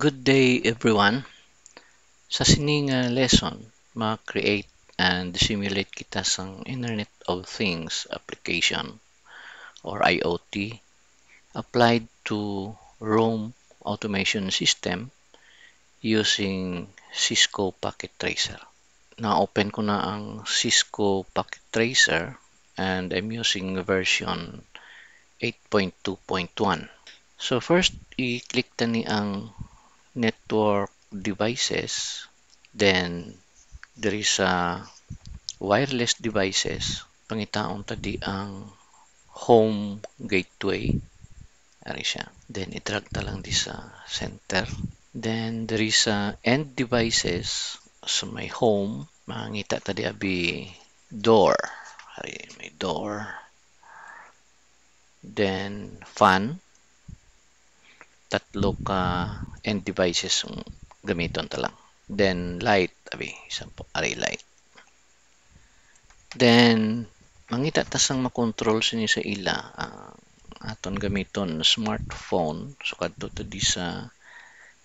Good day everyone. Sa sining lesson, ma-create and simulate kita sang Internet of Things application or IoT applied to roam automation system using Cisco Packet Tracer. Na-open ko na ang Cisco Packet Tracer and I'm using version 8.2.1. So first, i-click tani ang network devices, then there is a wireless devices, pangitaon tadi ang home gateway, ari siya, then i-drag ta lang di sa center, then there is a end devices, so may home, mangita tadi abi door, ari may door, then fan, tatlo ka end devices yung gamiton ta lang. Then light, abi, isang po, ari light. Then mangita ta sang makontrol sini sa ila aton gamiton smartphone. So kadto ta di sa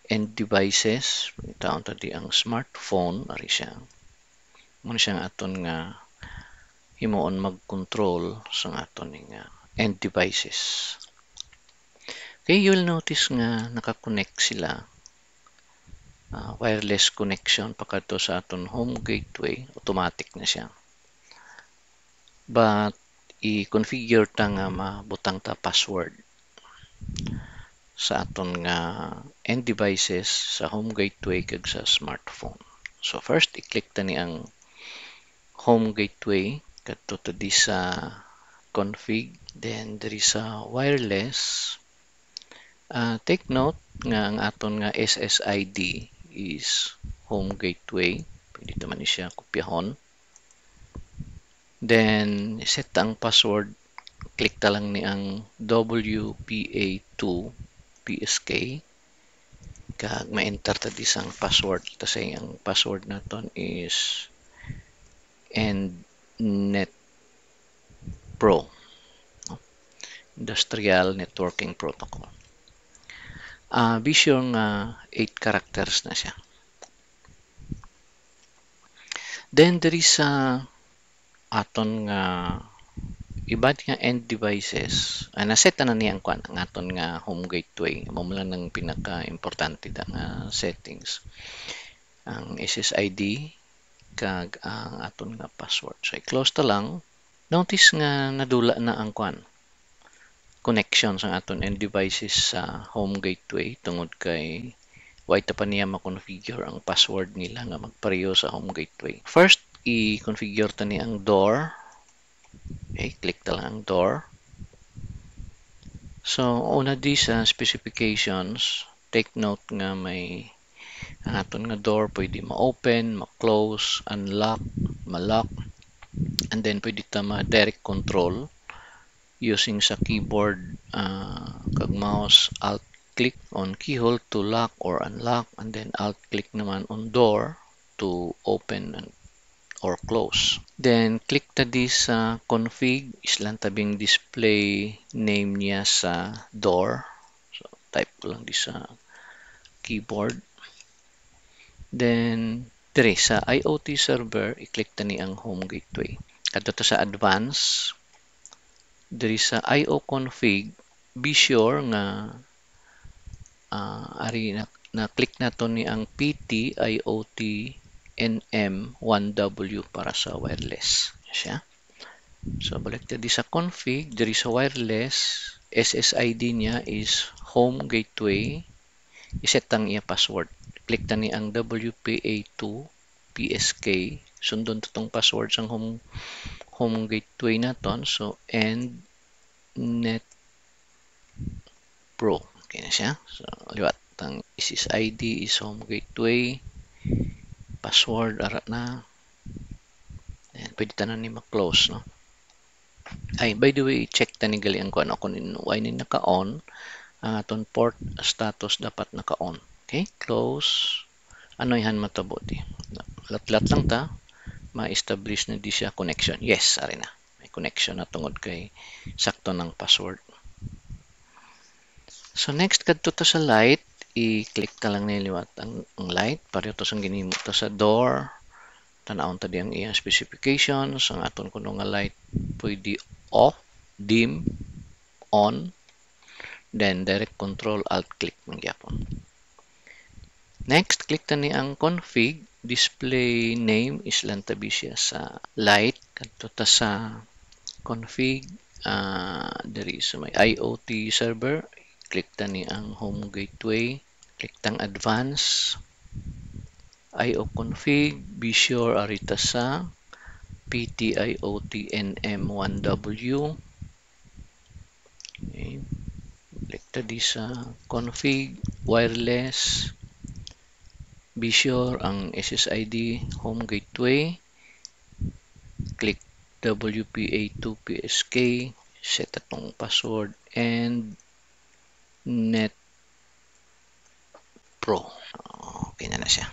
end devices, taon ta di ang smartphone, ari siya. Mo siya aton nga himuon mag-control sa aton nga end devices. Okay, you'll notice nga nakakonect sila. Wireless connection pagkadto sa aton home gateway, automatic na siya. But i-configure ta nga mabutang ta password sa aton nga end devices sa home gateway kag sa smartphone. So first, i-click ta ni ang home gateway kadto ta di sa config, then there is a wireless. Take note nga ang aton nga SSID is home gateway. Pwede naman ni siya kopyahon. Then set ang password. Click ta lang ni ang WPA2 PSK. Kag ma-enter ta di sang password. Kasi ang password naton is EndNet Pro. Industrial Networking Protocol. Be sure nga 8 characters na siya. Then there is aton nga iba't nga end devices. Naset na niya ang aton nga home gateway. Mo lang ng pinaka-importante nga settings. Ang SSID kag ang aton nga password. So i-close ta lang. Notice nga nadula na ang connection sa aton end devices sa home gateway tungod kay why ta pa niya ma-configure ang password nila nga magpareho sa home gateway. First, i-configure ta ni ang door. Okay, click ta lang ang door. So, una di sa specifications, take note nga may ang aton nga door pwede ma-open, ma-close, unlock, ma-lock, and then pwede ta ma-direct control using sa keyboard kag mouse, alt click on keyhole to lock or unlock, and then alt click naman on door to open or close. Then click ta di sa config, islang tabing display name niya sa door. So type ko lang di sa keyboard. Then dire sa IoT server, i-click ta ni ang home gateway. Kadto ta sa advanced, there is a IO config. Be sure nga ari na click nato ni ang PT IoT NM1W para sa wireless siya. So balik ta di sa config, there is a wireless. SSID niya is home gateway. Iset ang iya password. Click ta ni ang WPA2 PSK. Sundon tong password sang home gateway naton. So EndNet Pro. Okay na siya. So liwat ang SSID is home gateway. Password ara na. And pwede ta na ni ma-close, no? Ay, by the way, check ta ni gali ang kung why ni naka-on. Ang aton port status dapat naka-on. Okay, close. Ano ihan matabo di? Lat-lat lang ta. Ma-establish na di siya connection. Yes, ari na. May connection na tungod kay sakto ng password. So next kadto ta sa light, i-click ta lang niliwat ang light pareho to sang ginimo ta sa door. Tanawon ta di ang iyang specifications. Ang aton kuno nga light pwede off, dim, on, then direct control alt click man gyapon. Next, click ta ni ang config. Display name is lang tabi siya sa light. Kadto ta sa config. Diri sa may IoT server. Click ta ni ang home gateway. Click tang advance. IO config. Be sure arita sa PTIOTNM1W. Okay. Click ta di sa config. Wireless. Be sure ang SSID home gateway. Click WPA2PSK. Set atong password and net pro. Okay na siya.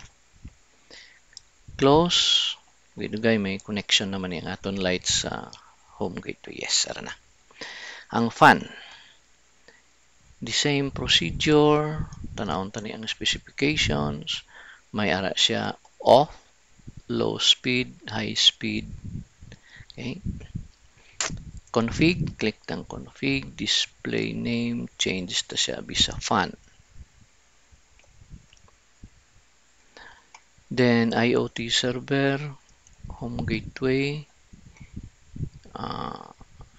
Close. Widugay may connection naman yung aton lights sa home gateway. Yes, ara na. Ang fan. The same procedure. Tanawon tani ang specifications. May ara siya off, low speed, high speed. Okay. Config, click tang config, display name, change ta siya bisa fan. Then IoT server, home gateway.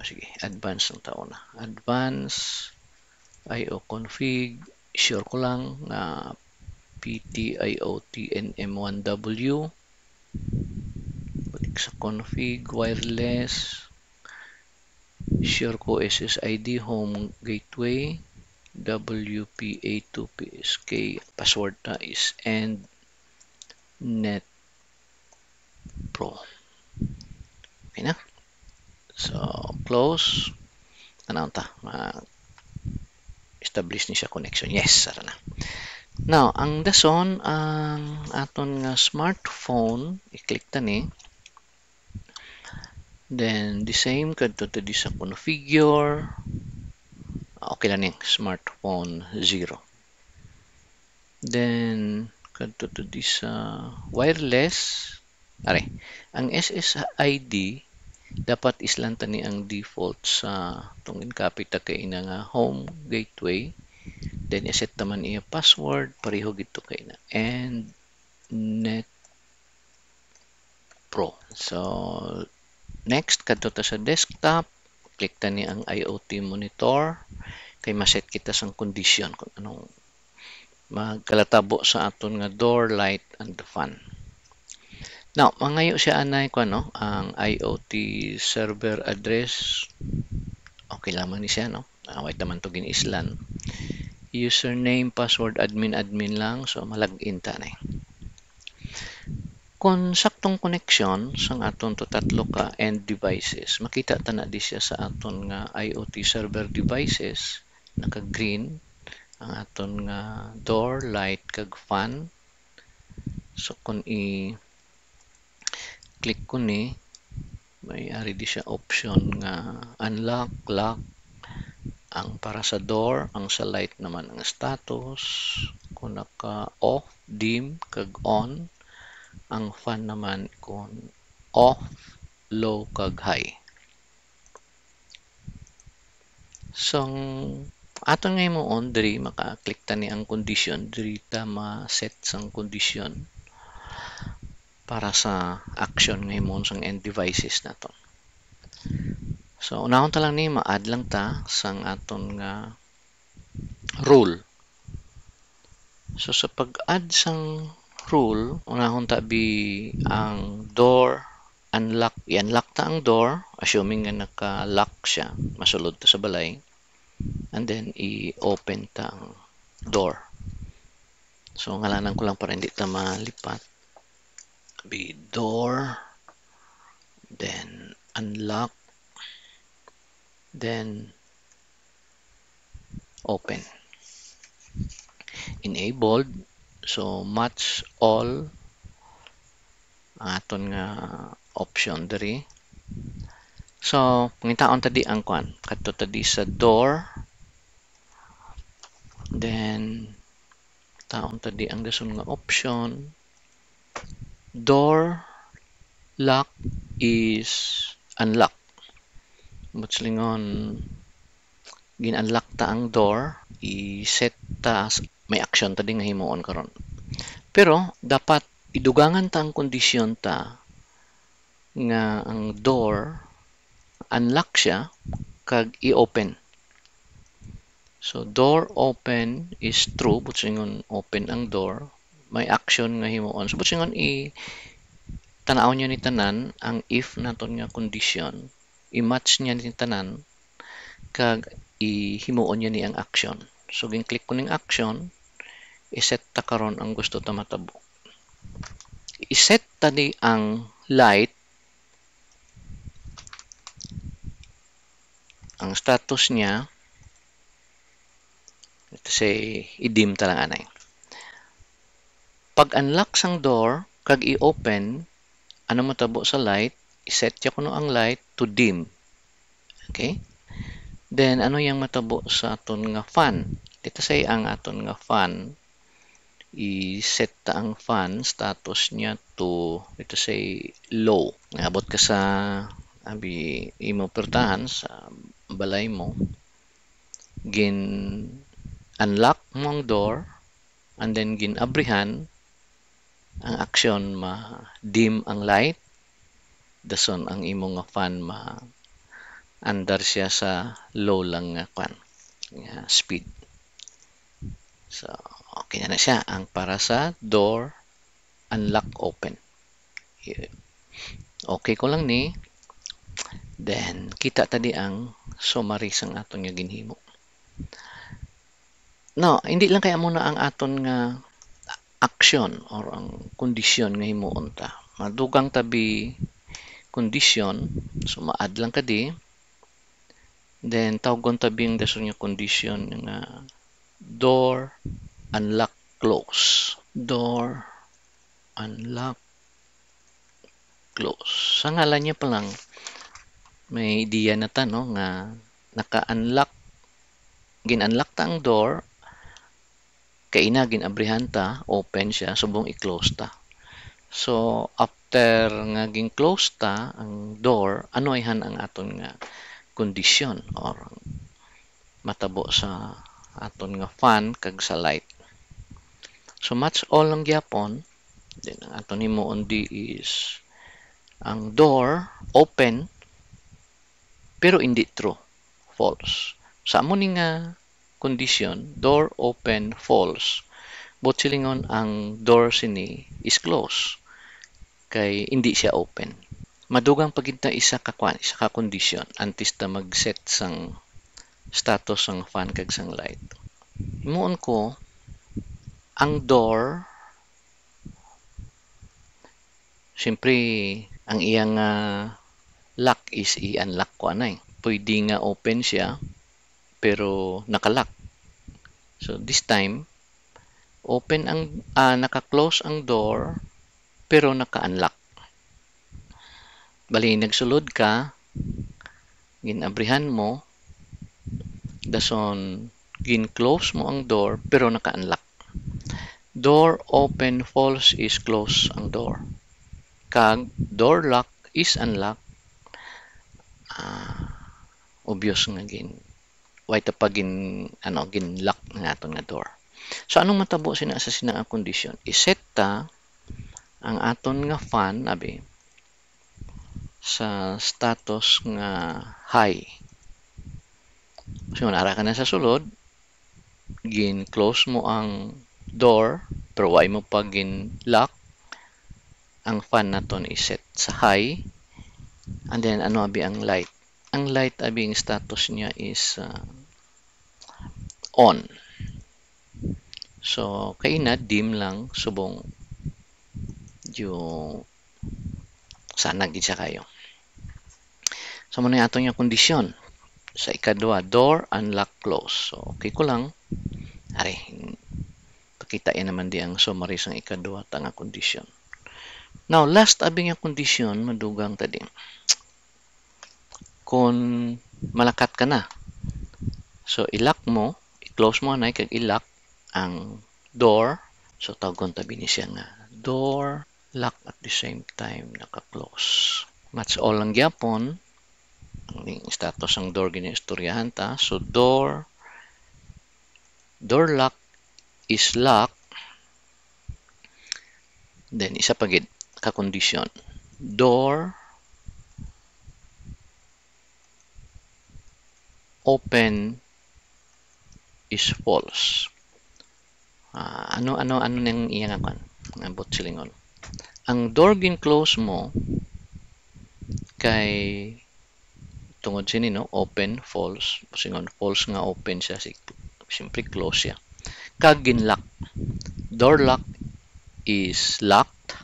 Sige, advance ng tao na. Advance, IO config, sure ko lang na PTIOTNM1W. Balik sa config, wireless. Sure ko SSID home gateway. WPA2PSK. Password na is and net pro. Okay na. So, close. Ano ta? Establish ni siya connection. Yes, sara na. Now, ang dason, ang aton nga smartphone, i-click ta ni. Then, the same, kadto ta di sa configure. Okay lang yung smartphone 0. Then, kadto ta di sa wireless. Are, ang SSID, dapat islanta ni ang default sa tungin kapita kay ina nga home gateway. Then, iset naman iya password. Pareho gito kay na. And net pro. So, next, kadto ta sa desktop. Click ta ni ang IoT monitor. Kay maset kita sang condition kung anong magkalatabo sa aton nga door, light, and the fan. Now, mangayo siya anay ko ano, ang IoT server address. Okay lamang ni siya, no? Wait naman to ginislan. Username, password, admin lang. So, malagin ta na. Kung saktong connection sang aton to tatlo ka end devices, makita ta na di siya sa aton nga IoT server devices, naka-green ang aton nga door, light, kag fan. So, kung click ko ni, may ari di siya option nga unlock, lock. Ang para sa door, ang sa light naman ang status. Kung naka-off, dim, kag on. Ang fan naman kung off, low, kag high. So, aton nga mo on, diri maka-click ta ni ang condition. Diri ta ma-set sang condition para sa action nga mo sang end devices naton. So, unahon ta lang ni ma-add lang ta sang aton nga rule. So, sa pag-add sang rule, unahon ta bi ang door, unlock. I-unlock ta ang door, assuming nga naka-lock siya, masulod ta sa balay. And then, i-open ta ang door. So, ngalanan ko lang para hindi ta malipat. Bi door, then unlock, then open. Enabled, so match all aton nga option diri. So, pangitaon ta di ang kwan, kadto ta di sa door, then taon tadi ang dason nga option. Door lock is unlock. Mutlingon gin-unlock ta ang door, i-set ta may action tadi nga himuon karon. Pero dapat idugangan ta ang kondisyon ta nga ang door unlock siya kag i-open. So door open is true, butsingon open ang door, may action nga himuon. So butsingon tanaw niya ni tanan ang if naton nga kondisyon, i-match niya ni tanan kag ihimuon niya ni ang action. So gin-click ko ning action, i-set ta karon ang gusto ta matabo. I-set ta ni ang light, ang status niya, let's say i-dim ta lang anay. Pag unlock sang door kag i-open, ano matabo sa light, i-set ya kuno ang light to dim. Okay? Then ano yang matabo sa aton nga fan? Let's say ang aton nga fan, i-set ta ang fan status niya to, let's say low. Abot ka sa abi imo pertahan sa balay mo, gin unlock mo ang door and then gin abrihan ang action ma dim ang light, dason ang imo nga fan ma andar siya sa low lang nga kwan nga speed. So okay na siya ang para sa door unlock open. Okay ko lang ni, then kita tadi ang summary sang aton nga ginhimo. No, hindi lang kaya muna ang aton nga action or ang kondisyon nga himuon ta. Madugang tabi kondisyon, so ma-add lang kadi. Then tawgon tabi ang dason nga kondisyon nga door unlock close. Door unlock close. Sa ngalan niya pa lang may idea na ta no nga naka-unlock, gin-unlock ta ang door, kaina ginabrihan ta, open siya, subong i-close ta. So after nga gin-close ta ang door, ano ayhan ang aton nga kondisyon or matabo sa aton nga fan kag sa light. So match all ang gyapon. Then ang aton himuon di is ang door open pero hindi true, false. Sa amo ni nga kondisyon, door open false, but silingon ang door sini is close kay hindi siya open. Madugang pagita isa ka kondisyon antes ta mag-set sang status sang fan kag sang light. Himuon ko ang door, siyempre ang iyang lock is i-unlock ko anay. Pwede nga open siya pero naka-lock. So this time open ang naka-close ang door pero naka-unlock. Bali nagsulod ka, ginabrihan mo, dason gin-close mo ang door pero naka-unlock. Door open false is close ang door. Kag door lock is unlock, obvious nga gin way ta pa gin lock nga aton nga door. So anong matabo sina sa sinang kondisyon? I-set ta ang aton nga fan abi sa status nga high. So ara ka na sa sulod, gin close mo ang door pero way mo pa gin lock, ang fan naton i-set sa high, and then ano abi ang light? Ang light abi ang status niya is on. So kay na dim lang subong yung sana gid siya kayo. So mo na ato yung kondisyon sa ikadua, door unlock close. So okay ko lang, ari pakita yan naman di ang summary sang ikadua ta nga kondisyon. Now last abi nga kondisyon madugang tadi, kung malakat ka na, so i-lock mo, i-close mo na kag i-lock ang door. So tawgon tabi ni siya nga door lock at the same time naka-close. Match all ang gyapon ang status ng door giniistoryahan ta. So door lock is lock. Then isa pa gid ka condition. Door open is false. Ano nang iya nga kan? Ambot silingon. Ang door gin close mo kay tungod sini no open false singon false nga open siya simply close siya kag ginlock door lock is locked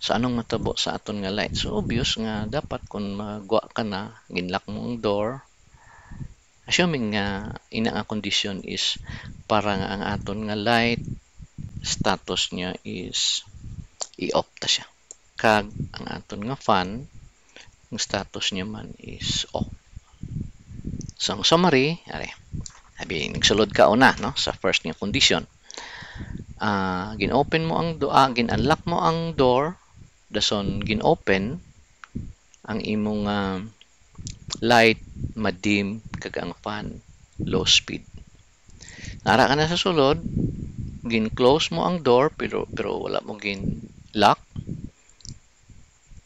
so anong matabo sa aton nga light so obvious nga dapat kung magwa ka na ginlock mo ang door assuming nga ina nga condition is para nga ang aton nga light status niya is i-off ta siya kag ang aton nga fan ang status niya man is off. So, ang summary, sabi, nagsulod ka una, no, sa first nga condition. Gin-open mo ang gin-unlock mo ang door, dason gin-open ang imong light, madim, kag ang fan, low speed. Nara ka na sa sulod, gin-close mo ang door, pero wala mo gin-lock.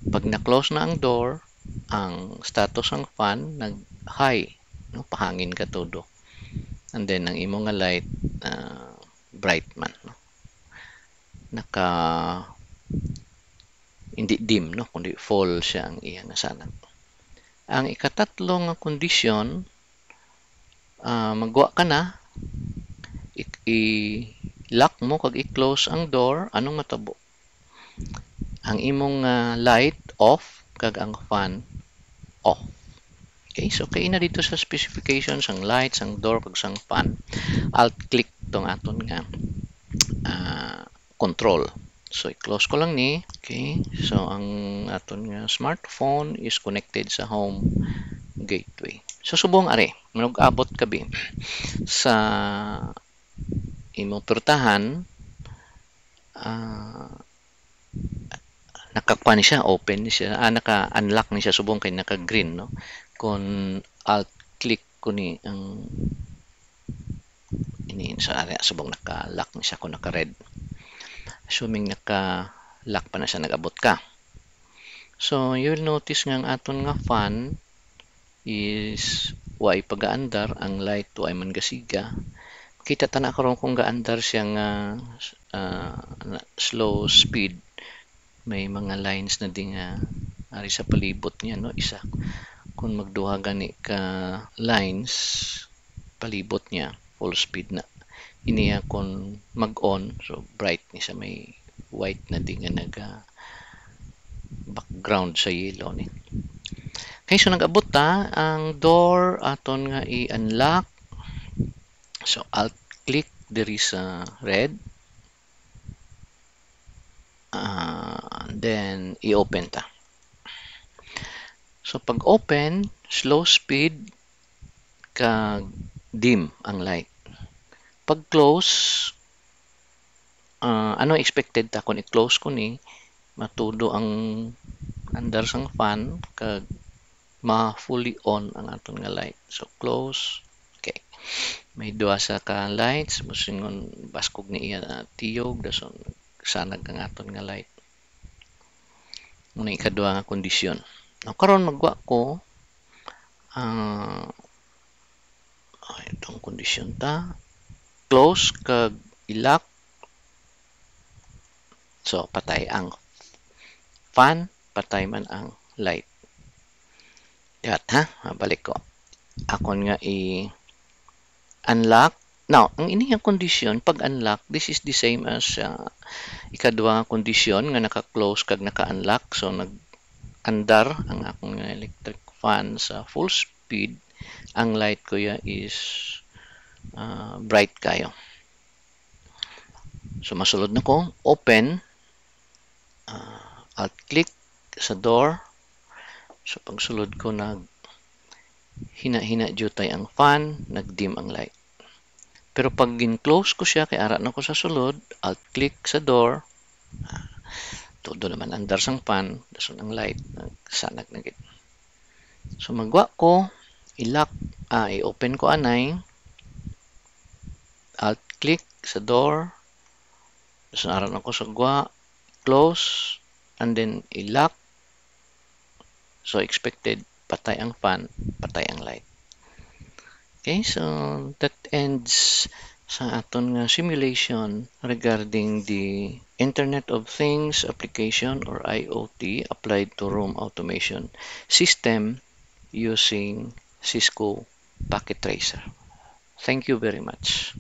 Pag na-close na ang door, ang status ng fan nag-high, no? Pahangin ka todo. And then, ang imong nga light, bright man. No? Hindi dim, no? Kundi full siya ang iya nga sanag. Ang ikatatlo nga kondisyon, magwa ka na, i-lock mo, kag i-close ang door, anong matabo? Ang imong light off, kag ang fan off. Okay, so kay na dito sa specifications ang lights, ang door, kag sang fan. Alt click tong aton nga control. So i-close ko lang ni. Okay, so ang aton nga smartphone is connected sa home gateway. So subong ari, mag-abot kabi sa imong pertahan nakakuha ni siya, open ni siya, naka-unlock ni siya, subong kay naka-green, no? Kung alt-click ko ni ang sa area, subong naka-lock ni siya kung naka-red. Assuming naka-lock pa na siya, nag-abot ka. So, you'll notice nga ang aton nga fan is way pag-aandar, ang light way man gasiga. Kita tana karon kung gaandar siya nga slow speed. May mga lines na din ari sa palibot niya, no? Isa kung magduha gani ka lines palibot niya full speed na iniya kung mag-on so bright ni sa may white na din nga background sa yellow ni. Okay, so nag-abot ta ang door aton nga i-unlock. So alt click diri sa red. Then i-open ta. So pag open, slow speed kag dim ang light. Pag close, ano expected ta kung i-close ko ni matudo ang andar sang fan kag ma-fully on ang aton nga light. So close. Okay. May duha sa ka lights, musingon baskog ni iya tiyog dason sanag ang aton nga light. Muna ikaduha nga kondisyon. Now, karon magwa ko itong kondisyon ta. Close kag i-lock. So, patay ang fan, patay man ang light. Yan, ha? Balik ko. Akon nga i-unlock. Now, ang iniyang kondisyon, pag unlock, this is the same as ikaduha nga kondisyon nga naka-close kag naka-unlock. So, nag-andar ang akong electric fan sa full speed. Ang light ko ya is bright kayo. So, masulod na ko. Open. Alt-click sa door. So, pag sulod ko, hina-hina jutay ang fan, nag-dim ang light. Pero pag gin-close ko siya, kay ara na ko sa sulod, alt click sa door, todo naman andar sang pan, dason ang light, sanag na gid. So magwa ko, i-lock, i-open ko anay, alt click sa door, dason ara na ko sa gwa, close, and then i-lock. So expected, patay ang fan, patay ang light. Okay, so that ends sa aton nga simulation regarding the Internet of Things application or IoT applied to room automation system using Cisco Packet Tracer. Thank you very much.